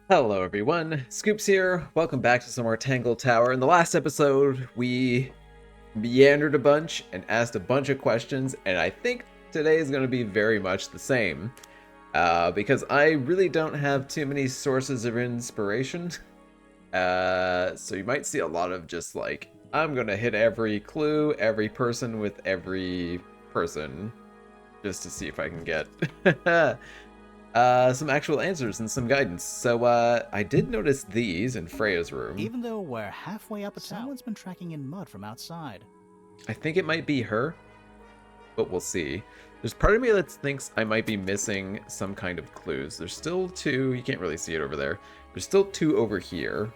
Hello everyone, Scoops here. Welcome back to some more Tangle Tower. In the last episode, we meandered a bunch and asked a bunch of questions, and I think today is going to be very much the same. Because I really don't have too many sources of inspiration. So you might see a lot of just like, I'm going to hit every clue, every person with every person, just to see if I can get some actual answers and some guidance. So I did notice these in Freya's room. Even though we're halfway up a tower, someone's been tracking in mud from outside. I think it might be her, but we'll see. There's part of me that thinks I might be missing some kind of clues. There's still two. You can't really see it over there. There's still two over here.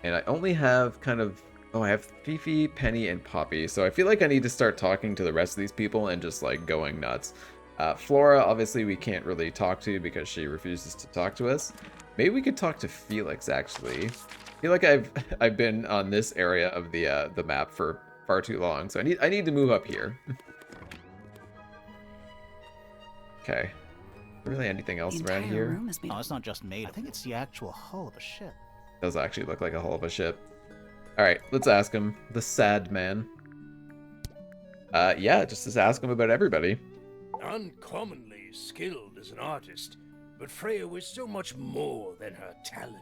And I only have kind of... Oh, I have Fifi, Penny, and Poppy. So I feel like I need to start talking to the rest of these people and just like going nuts. Flora, obviously, we can't really talk to because she refuses to talk to us. Maybe we could talk to Felix, actually. I feel like I've been on this area of the map for far too long, so I need to move up here. Okay. Really, anything else around here? Oh, it's not just made. I think it's the actual hull of a ship. Does actually look like a hull of a ship. All right, let's ask him. The sad man. Yeah, just ask him about everybody. Uncommonly skilled as an artist, but Freya was so much more than her talent.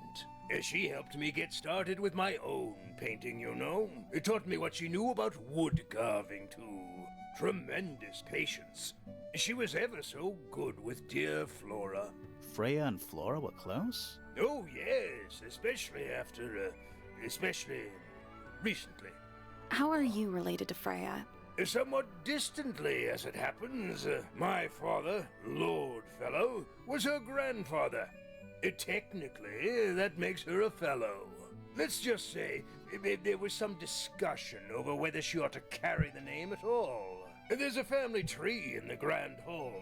She helped me get started with my own painting, you know. It taught me what she knew about wood carving, too. Tremendous patience. She was ever so good with dear Flora. Freya and Flora were close? Oh, yes, especially recently. How are you related to Freya? Somewhat distantly, as it happens. My father, Lord Fellow, was her grandfather. Technically, that makes her a fellow. Let's just say there was some discussion over whether she ought to carry the name at all. There's a family tree in the Grand Hall.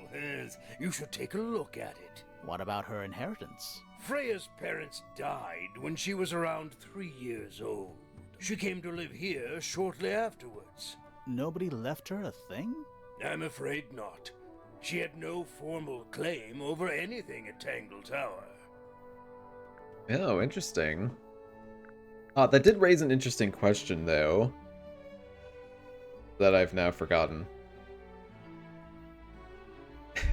You should take a look at it. What about her inheritance? Freya's parents died when she was around 3 years old. She came to live here shortly afterwards. Nobody left her a thing? I'm afraid not. She had no formal claim over anything at Tangle Tower. Oh, interesting. That did raise an interesting question, though, that I've now forgotten.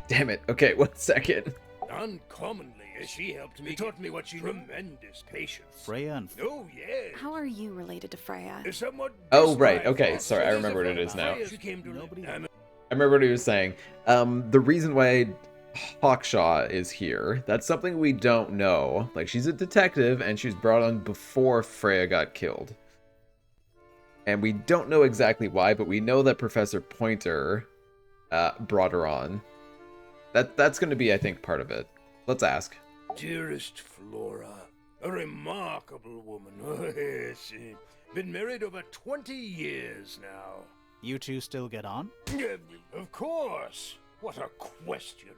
Damn it. Okay, 1 second. Uncommonly, she helped me. Taught me what she knew. Tremendous patience. Freya and... Oh, yes. How are you related to Freya? Somewhat. Oh, right. Okay, sorry. I remember what it is now. I remember what he was saying. The reason why Hawkshaw is here, that's something we don't know. Like, she's a detective, and she was brought on before Freya got killed. And we don't know exactly why, but we know that Professor Pointer brought her on. That's going to be, I think, part of it. Let's ask. Dearest Flora, a remarkable woman. Yes, been married over 20 years now. You two still get on? Of course. What a question.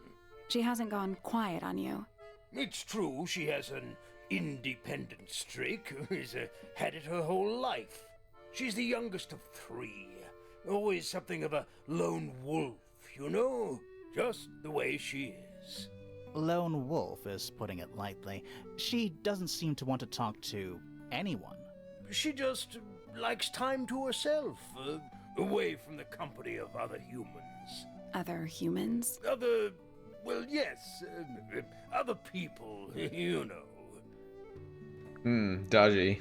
She hasn't gone quiet on you. It's true she has an independent streak. She's had it her whole life. She's the youngest of 3. Always something of a lone wolf, you know? Just the way she is. Lone wolf is putting it lightly. She doesn't seem to want to talk to anyone. She just likes time to herself, away from the company of other humans. Other humans? Well, yes, other people, you know. Dodgy.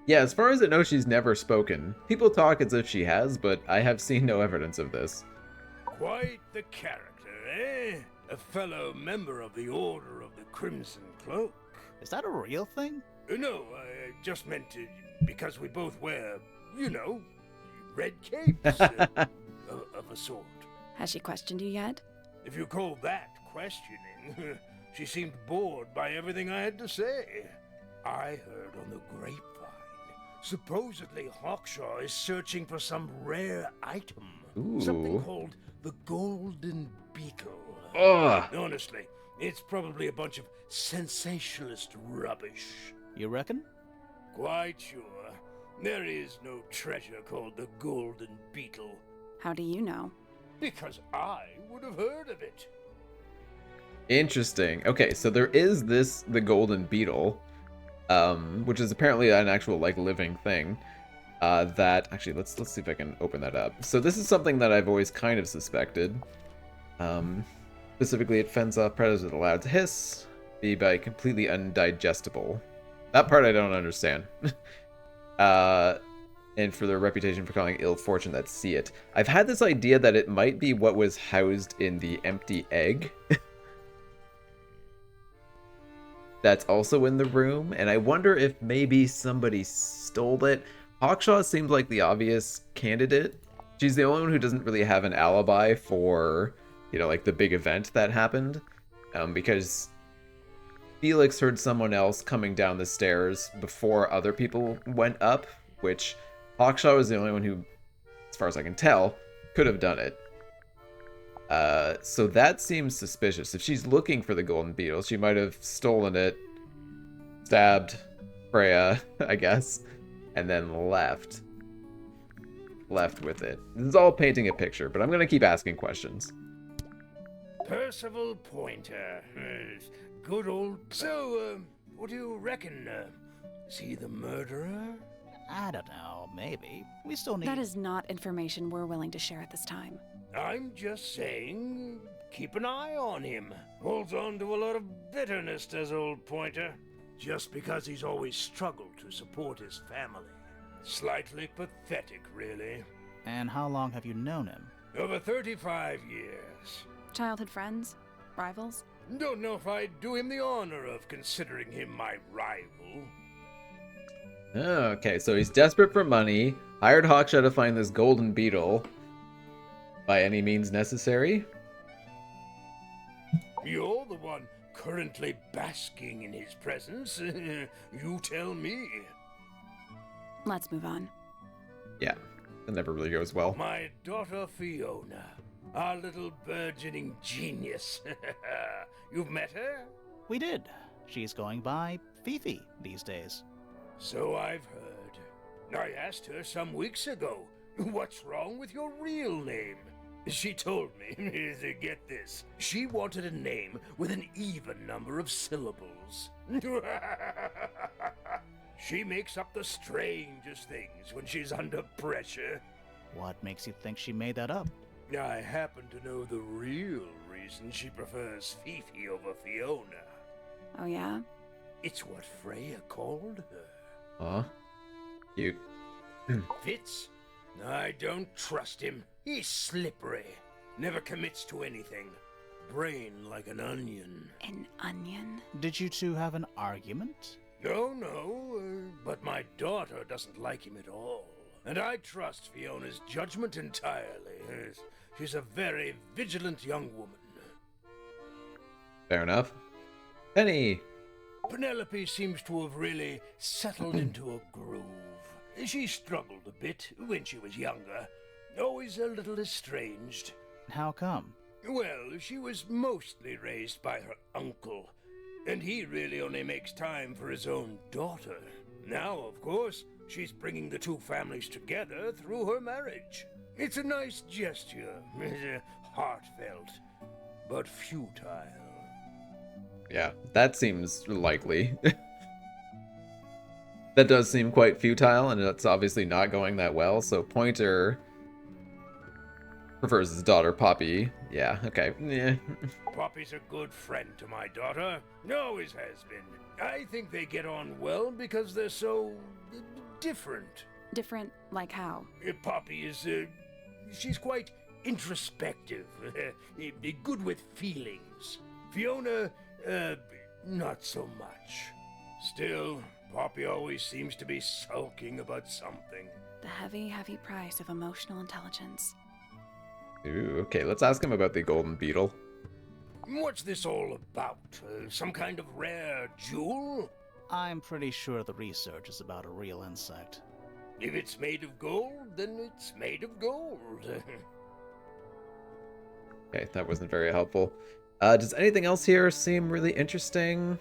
Yeah, as far as I know, she's never spoken. People talk as if she has, but I have seen no evidence of this. Quite the character, eh? A fellow member of the Order of the Crimson Cloak. Is that a real thing? No, I just meant because we both wear, you know, red capes of a sort. Has she questioned you yet? If you call that questioning, she seemed bored by everything I had to say. I heard on the grapevine, supposedly Hawkshaw is searching for some rare item. Ooh. Something called the Golden Beetle. Ugh. Honestly, it's probably a bunch of sensationalist rubbish. You reckon? Quite sure. There is no treasure called the Golden Beetle. How do you know? Because I would have heard of it. Interesting. Okay, so there is the golden beetle, which is apparently an actual like living thing. That actually let's see if I can open that up. So this is something that I've always kind of suspected. Specifically, it fends off predators with a loud hiss, be by completely undigestible. That part I don't understand. And for their reputation for calling ill fortune that see it. I've had this idea that it might be what was housed in the empty egg. That's also in the room, and I wonder if maybe somebody stole it. Hawkshaw seems like the obvious candidate. She's the only one who doesn't really have an alibi for, you know, like the big event that happened. Because Felix heard someone else coming down the stairs before other people went up, which Hawkshaw was the only one who, as far as I can tell, could have done it. So that seems suspicious. If she's looking for the golden beetle, she might have stolen it, stabbed Freya, I guess, and then left with it. This is all painting a picture, but I'm going to keep asking questions. Percival Pointer. Good old... So, what do you reckon? Is he the murderer? I don't know, maybe. We still need... That is not information we're willing to share at this time. I'm just saying, keep an eye on him. Holds on to a lot of bitterness, does old Pointer. Just because he's always struggled to support his family. Slightly pathetic, really. And how long have you known him? Over 35 years. Childhood friends? Rivals? Don't know if I'd do him the honor of considering him my rival. Okay, so he's desperate for money, hired Hawkshaw to find this golden beetle by any means necessary. You're the one currently basking in his presence. You tell me. Let's move on. Yeah, that never really goes well. My daughter Fiona, our little burgeoning genius. You've met her? We did. She's going by Fifi these days. So I've heard. I asked her some weeks ago, what's wrong with your real name? She told me, get this, she wanted a name with an even number of syllables. She makes up the strangest things when she's under pressure. What makes you think she made that up? I happen to know the real reason she prefers Fifi over Fiona. Oh yeah? It's what Freya called her. Aw, cute. Fitz? I don't trust him. He's slippery. Never commits to anything. Brain like an onion. An onion? Did you two have an argument? No, but my daughter doesn't like him at all. And I trust Fiona's judgment entirely. She's a very vigilant young woman. Fair enough. Penny! Penelope seems to have really settled into a groove. She struggled a bit when she was younger, always a little estranged. How come? Well, she was mostly raised by her uncle, and he really only makes time for his own daughter. Now, of course, she's bringing the two families together through her marriage. It's a nice gesture, heartfelt, but futile. Yeah, that seems likely. That does seem quite futile, and it's obviously not going that well, so Pointer prefers his daughter, Poppy. Yeah, okay. Yeah. Poppy's a good friend to my daughter. Always has been. I think they get on well because they're so different. Different like how? Poppy is, she's quite introspective, good with feelings. Fiona, not so much. Still, Poppy always seems to be sulking about something. The heavy, heavy price of emotional intelligence. Ooh, okay, let's ask him about the golden beetle. What's this all about? Some kind of rare jewel? I'm pretty sure the research is about a real insect. If it's made of gold, then it's made of gold. Okay, that wasn't very helpful. Does anything else here seem really interesting?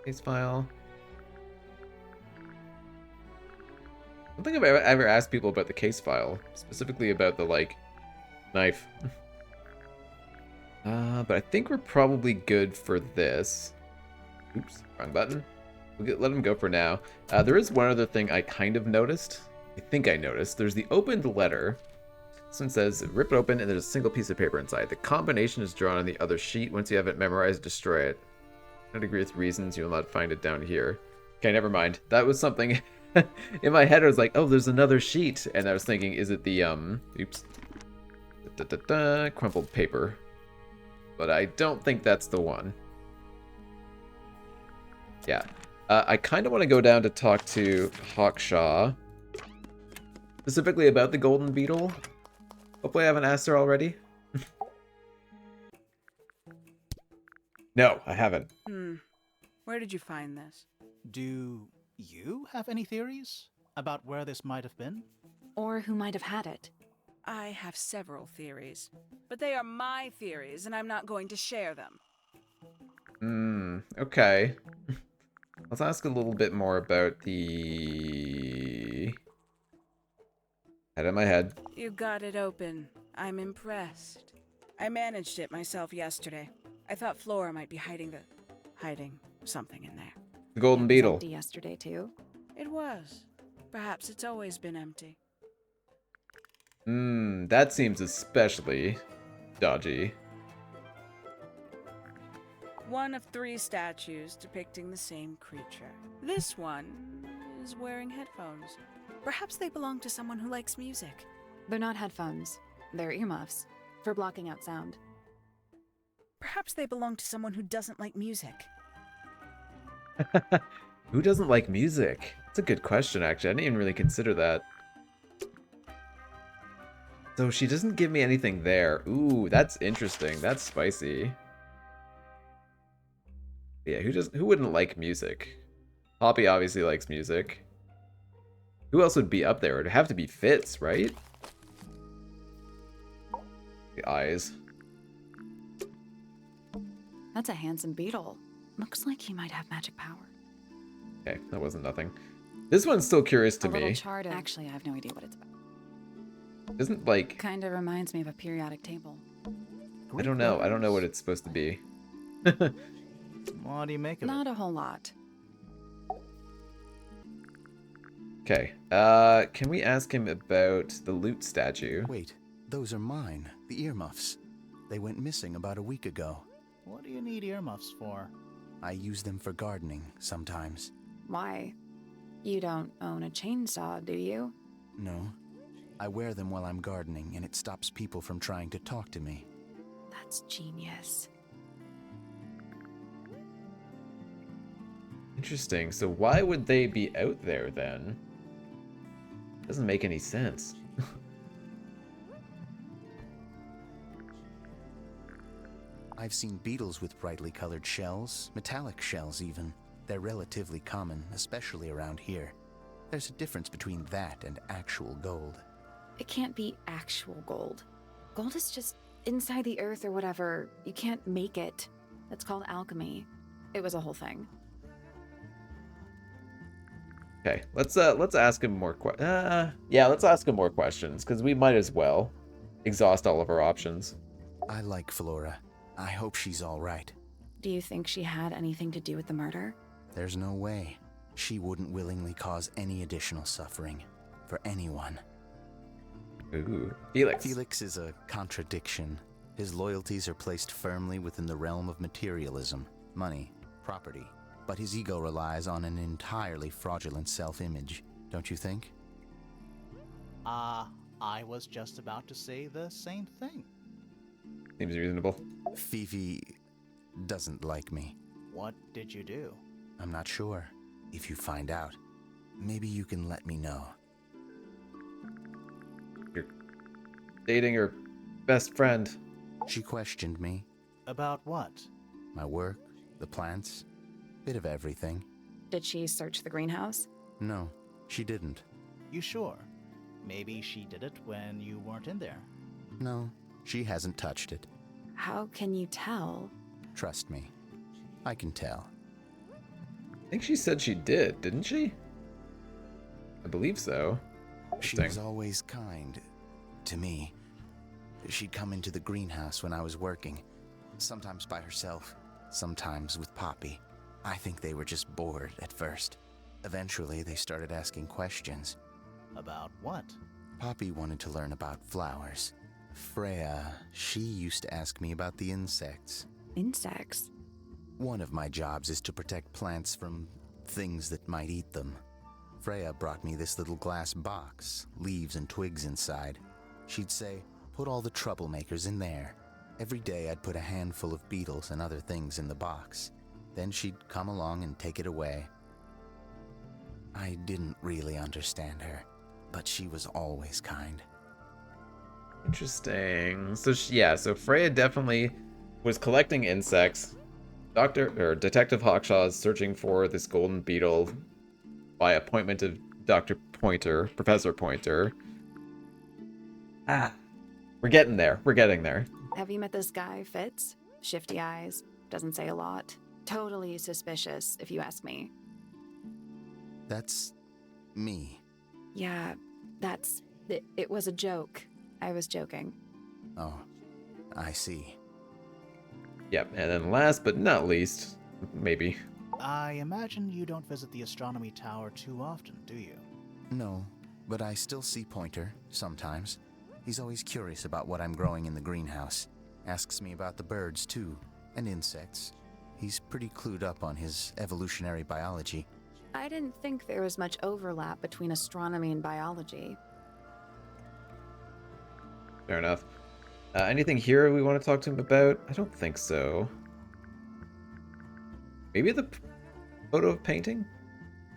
Case file. I don't think I've ever asked people about the case file, specifically about the, like, knife. But I think we're probably good for this. Oops, wrong button. Let him go for now. There is one other thing I kind of noticed. I think I noticed. There's the opened letter. This one says, rip it open and there's a single piece of paper inside. The combination is drawn on the other sheet. Once you have it memorized, destroy it. I don't agree with reasons. You will not find it down here. Okay, never mind. That was something in my head. I was like, oh, there's another sheet. And I was thinking, is it the, oops. Crumpled paper. But I don't think that's the one. Yeah. I kind of want to go down to talk to Hawkshaw. Specifically about the golden beetle. Hopefully I haven't asked her already. No, I haven't. Where did you find this? Do you have any theories about where this might have been? Or who might have had it. I have several theories, but they are my theories, and I'm not going to share them. Okay. Let's ask a little bit more about the... Head in my head. You got it open. I'm impressed. I managed it myself yesterday. I thought Flora might be hiding something in there. The golden It was beetle. empty yesterday too. It was. Perhaps it's always been empty. That seems especially dodgy. One of 3 statues depicting the same creature. This one is wearing headphones. Perhaps they belong to someone who likes music. They're not headphones. They're earmuffs. For blocking out sound. Perhaps they belong to someone who doesn't like music. Who doesn't like music? That's a good question, actually. I didn't even really consider that. So she doesn't give me anything there. Ooh, that's interesting. That's spicy. Yeah, who wouldn't like music? Poppy obviously likes music. Who else would be up there? It'd have to be Fitz, right? The eyes. That's a handsome beetle. Looks like he might have magic power. Okay, that wasn't nothing. This one's still curious to A little me. chart of... Actually, I have no idea what it's about. Isn't like... Kinda reminds me of a periodic table. I don't know. I don't know what it's supposed to be. What do you make of Not a whole lot. Okay. Can we ask him about the loot statue? Wait, those are mine, the earmuffs. They went missing about a week ago. What do you need earmuffs for? I use them for gardening sometimes. Why? You don't own a chainsaw, do you? No. I wear them while I'm gardening, and it stops people from trying to talk to me. That's genius. Interesting. So why would they be out there then? Doesn't make any sense. I've seen beetles with brightly colored shells, metallic shells even. They're relatively common, especially around here. There's a difference between that and actual gold. It can't be actual gold. Gold is just inside the earth or whatever. You can't make it. That's called alchemy. It was a whole thing. Okay, let's ask him more let's ask him more questions, because we might as well exhaust all of our options. I like Flora. I hope she's all right. Do you think she had anything to do with the murder? There's no way. She wouldn't willingly cause any additional suffering for anyone. Ooh, Felix. Felix is a contradiction. His loyalties are placed firmly within the realm of materialism, money, property. But his ego relies on an entirely fraudulent self-image, don't you think? I was just about to say the same thing. Seems reasonable. Fifi doesn't like me. What did you do? I'm not sure. If you find out, maybe you can let me know. You're dating her best friend. She questioned me. About what? My work, the plants, bit of everything. Did she search the greenhouse? No, she didn't. You sure? Maybe she did it when you weren't in there. No, she hasn't touched it. How can you tell? Trust me, I can tell. I think she said she did, didn't she? I believe so. She was always kind to me. She'd come into the greenhouse when I was working, Sometimes by herself, sometimes with Poppy. I think they were just bored at first. Eventually, they started asking questions. About what? Poppy wanted to learn about flowers. Freya, she used to ask me about the insects. Insects? One of my jobs is to protect plants from things that might eat them. Freya brought me this little glass box, leaves and twigs inside. She'd say, put all the troublemakers in there. Every day I'd put a handful of beetles and other things in the box. Then she'd come along and take it away. I didn't really understand her, but she was always kind. Interesting. So so Freya definitely was collecting insects. Detective Hawkshaw is searching for this golden beetle by appointment of Professor Pointer. We're getting there. We're getting there. Have you met this guy, Fitz? Shifty eyes, doesn't say a lot. Totally suspicious, if you ask me. That's me. Yeah, it was a joke. I was joking. Oh, I see. Yep, and then last but not least, maybe. I imagine you don't visit the astronomy tower too often, do you? No, but I still see Pointer, sometimes. He's always curious about what I'm growing in the greenhouse. Asks me about the birds, too, and insects. He's pretty clued up on his evolutionary biology. I didn't think there was much overlap between astronomy and biology. Fair enough. Anything here we want to talk to him about? I don't think so. Maybe the photo of painting?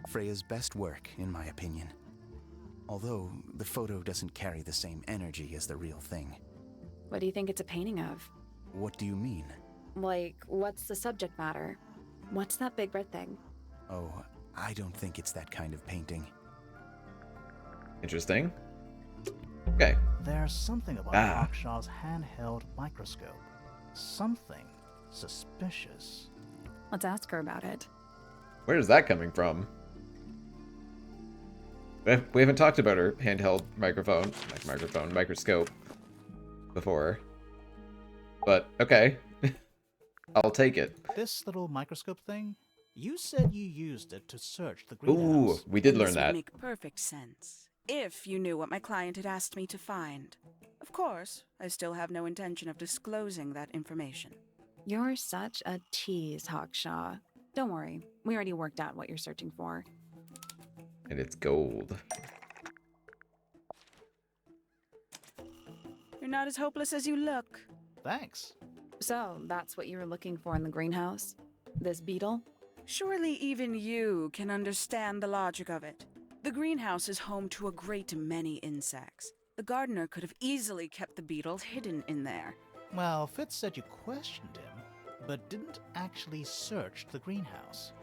Freya's best work, in my opinion. Although, the photo doesn't carry the same energy as the real thing. What do you think it's a painting of? What do you mean? Like, what's the subject matter? What's that big red thing? Oh, I don't think it's that kind of painting. Interesting. Okay. There's something about Hawkshaw's handheld microscope. Something suspicious. Let's ask her about it. Where is that coming from? We haven't talked about her handheld microscope before. But, okay. I'll take it. This little microscope thing? You said you used it to search the greenhouse. Ooh, we did learn This that. would make perfect sense. If you knew what my client had asked me to find. Of course, I still have no intention of disclosing that information. You're such a tease, Hawkshaw. Don't worry, we already worked out what you're searching for. And it's gold. You're not as hopeless as you look. Thanks. So, that's what you were looking for in the greenhouse? This beetle? Surely even you can understand the logic of it. The greenhouse is home to a great many insects. The gardener could have easily kept the beetle hidden in there. Well, Fitz said you questioned him, but didn't actually search the greenhouse.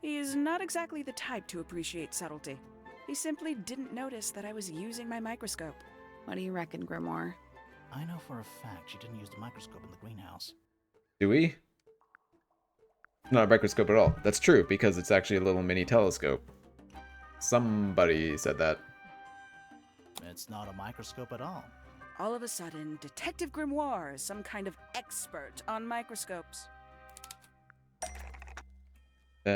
He is not exactly the type to appreciate subtlety. He simply didn't notice that I was using my microscope. What do you reckon, Grimoire? I know for a fact you didn't use the microscope in the greenhouse. Do we? Not a microscope at all. That's true, because it's actually a little mini telescope. Somebody said that. It's not a microscope at all. All of a sudden, Detective Grimoire is some kind of expert on microscopes. See,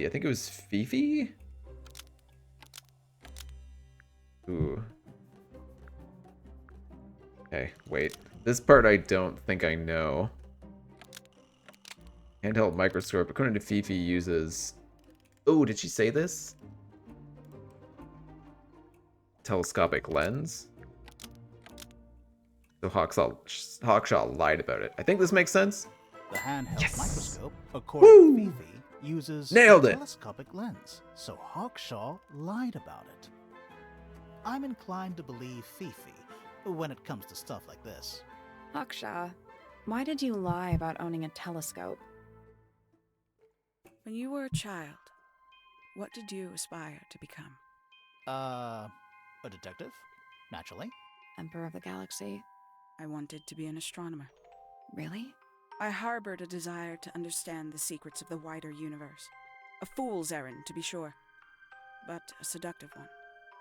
I think it was Fifi? Ooh. Okay, wait. This part I don't think I know. Handheld microscope, according to Fifi, uses... Oh, did she say this? Telescopic lens? So Hawkshaw lied about it. I think this makes sense. The handheld Yes! microscope, according to Fifi, uses Nailed a it! telescopic lens, so Hawkshaw lied about it. I'm inclined to believe Fifi when it comes to stuff like this. Hawkshaw, why did you lie about owning a telescope? When you were a child, what did you aspire to become? A detective? Naturally. Emperor of the Galaxy? I wanted to be an astronomer. Really? I harbored a desire to understand the secrets of the wider universe. A fool's errand, to be sure, but a seductive one.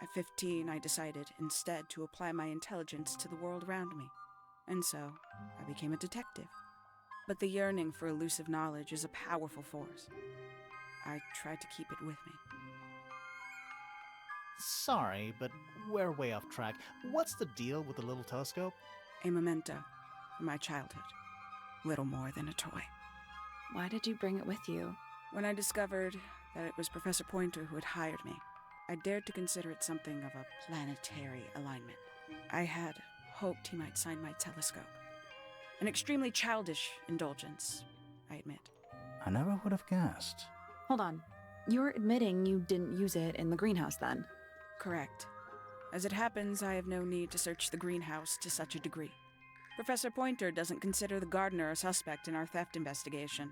At 15, I decided instead to apply my intelligence to the world around me. and so I became a detective. But the yearning for elusive knowledge is a powerful force. I tried to keep it with me. Sorry, but we're way off track. What's the deal with the little telescope? A memento from my childhood. Little more than a toy. Why did you bring it with you? When I discovered that it was Professor Pointer who had hired me, I dared to consider it something of a planetary alignment. I had hoped he might sign my telescope. An extremely childish indulgence, I admit. I never would have guessed. Hold on. You're admitting you didn't use it in the greenhouse then? Correct. As it happens, I have no need to search the greenhouse to such a degree. Professor Pointer doesn't consider the gardener a suspect in our theft investigation.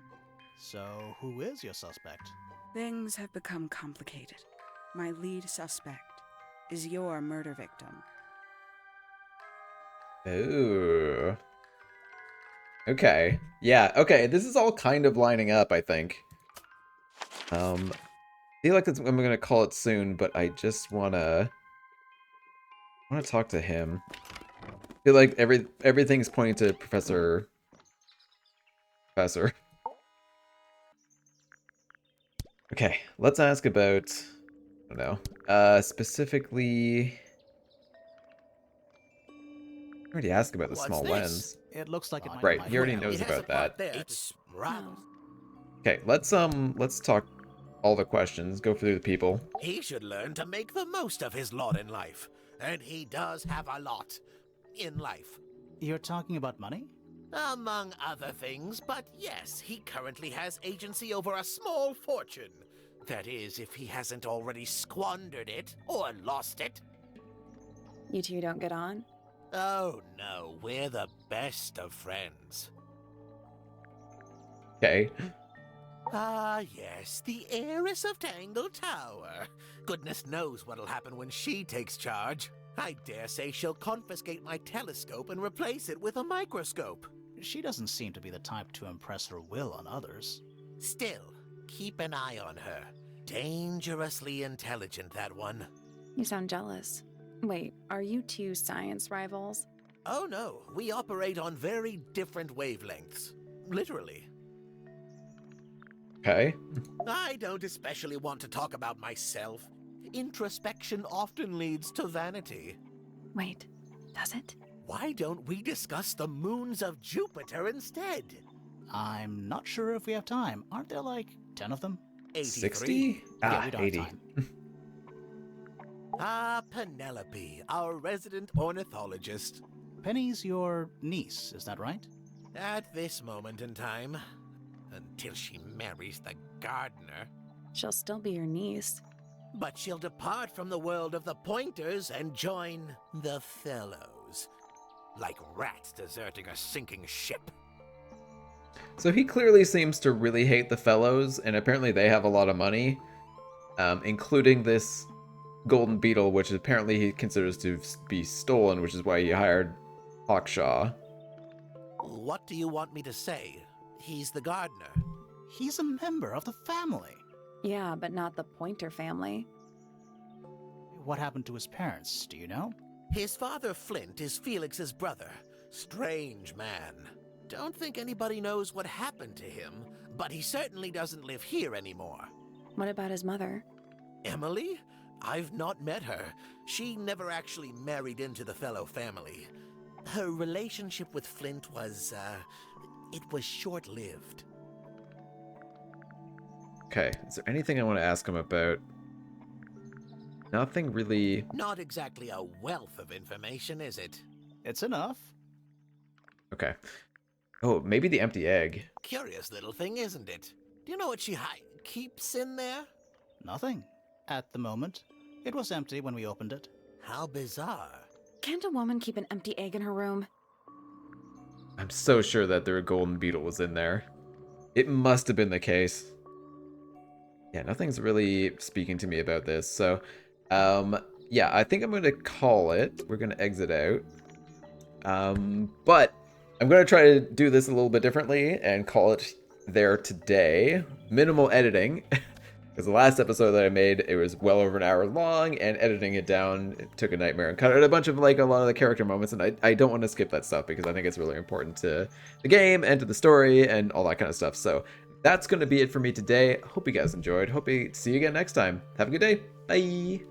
So, who is your suspect? Things have become complicated. My lead suspect is your murder victim. Ooh. Okay. Yeah, okay. This is all kind of lining up, I think. I feel like I'm gonna call it soon, but I just wanna talk to him. I feel like everything's pointing to Professor. Okay, let's ask about, I don't know. Specifically, I already asked about the What's small this? lens. It looks like it might Right, be he already my knows It has about a part that. there. It's Unravel. Okay, let's talk all the questions. Go through the people. He should learn to make the most of his lot in life. And he does have a lot in life. You're talking about money? Among other things, but yes, he currently has agency over a small fortune. That is, if he hasn't already squandered it or lost it. You two don't get on? Oh no, we're the best of friends. Okay. Ah, yes, the heiress of Tangle Tower. Goodness knows what'll happen when she takes charge. I dare say she'll confiscate my telescope and replace it with a microscope. She doesn't seem to be the type to impress her will on others. Still, keep an eye on her. Dangerously intelligent, that one. You sound jealous. Wait, are you two science rivals? Oh no, we operate on very different wavelengths. Literally. Okay. I don't especially want to talk about myself. Introspection often leads to vanity. Wait, does it? Why don't we discuss the moons of Jupiter instead? I'm not sure if we have time. Aren't there like 10 of them? 83. 60? Yeah, we don't have 80. time. Ah, Penelope, our resident ornithologist. Penny's your niece, is that right? At this moment in time, until she marries the gardener. She'll still be your niece. But she'll depart from the world of the Pointers and join the Fellows. Like rats deserting a sinking ship. So he clearly seems to really hate the Fellows, and apparently they have a lot of money, including this golden beetle, which apparently he considers to be stolen, which is why he hired Hawkshaw. What do you want me to say? He's the gardener. He's a member of the family. Yeah, but not the Pointer family. What happened to his parents, do you know? His father, Flint, is Felix's brother. Strange man. Don't think anybody knows what happened to him, but he certainly doesn't live here anymore. What about his mother? Emily? I've not met her. She never actually married into the Fellow family. Her relationship with Flint was, it was short-lived. Okay, is there anything I want to ask him about? Nothing really. Not exactly a wealth of information, is it? It's enough. Okay. Oh, maybe the empty egg. Curious little thing, isn't it? Do you know what she keeps in there? Nothing. At the moment. It was empty when we opened it. How bizarre. Can't a woman keep an empty egg in her room? I'm so sure that their golden beetle was in there. It must have been the case. Yeah, nothing's really speaking to me about this. So, yeah, I think I'm going to call it. We're going to exit out. But I'm going to try to do this a little bit differently and call it there today. Minimal editing. Because the last episode that I made, it was well over an hour long, and editing it down, it took a nightmare and cut out a bunch of like a lot of the character moments, and I don't want to skip that stuff because I think it's really important to the game and to the story and all that kind of stuff. So that's going to be it for me today. Hope you guys enjoyed. Hope to see you again next time. Have a good day. Bye.